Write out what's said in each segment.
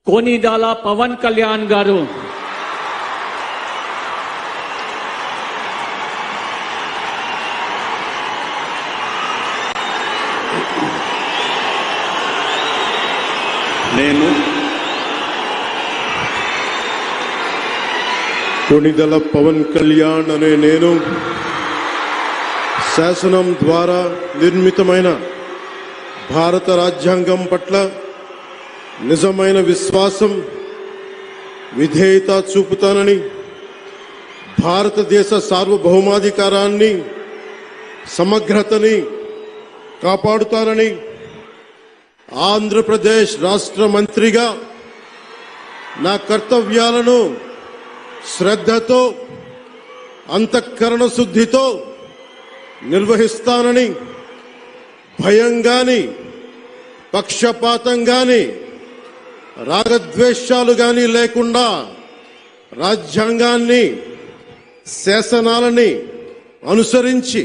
कोनिदाल पवन कल्याण गारू कोनिदल पवन कल्याण अने नेनु शासनं द्वारा निर्मितमैन भारत राज्यांगं पट्ल निजमैन विश्वासं विधेयता चूपुताननि भारतदेश सार्वभौमाधिकारान्नि समग्रतनि कापाडुताननि आंध्र प्रदेश राष्ट्र मंत्रिगा ना कर्तव्याలను శ్రద్ధతో అంతఃకరణ శుద్ధితో నిర్వహిస్తానని భయం గాని పక్షపాతం గాని రాగద్వేషాలు గాని లేకుండా రాజ్యాంగాన్ని శాసనాలని అనుసరించి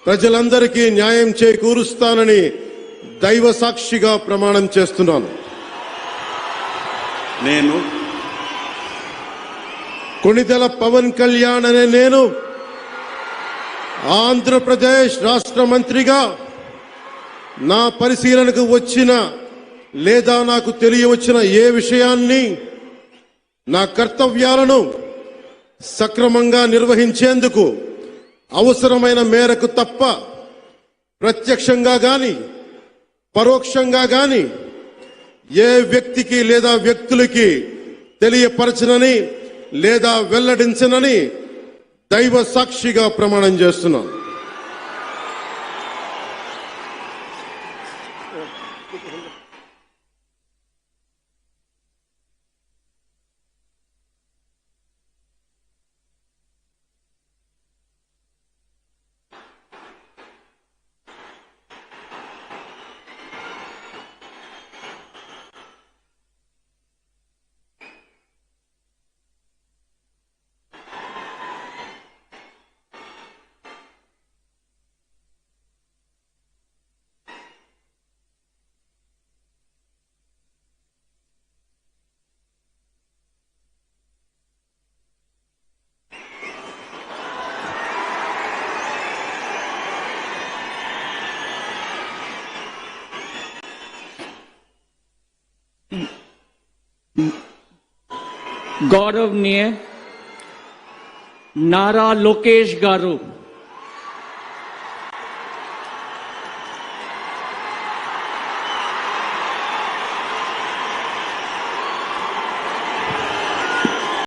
ప్రజలందరికీ న్యాయం చేకూరుస్తానని దైవ సాక్షిగా ప్రమాణం చేస్తున్నాను. నేను కొనిదెల పవన్ కళ్యాణ్ అనే నేను ఆంధ్రప్రదేశ్ రాష్ట్ర మంత్రిగా నా పరిశీలనకు వచ్చిన లేదా నాకు తెలియవచ్చిన ఏ విషయాన్ని నా కర్తవ్యాలను సక్రమంగా నిర్వహించేందుకు అవసరమైన మేరకు తప్ప ప్రత్యక్షంగా గాని పరోక్షంగా గాని ఏ వ్యక్తికి లేదా వ్యక్తులకి తెలియపరచనని లేదా వెల్లడించనని దైవ సాక్షిగా ప్రమాణం చేస్తున్నాను. गौरवनीय नारा लोकेश गारू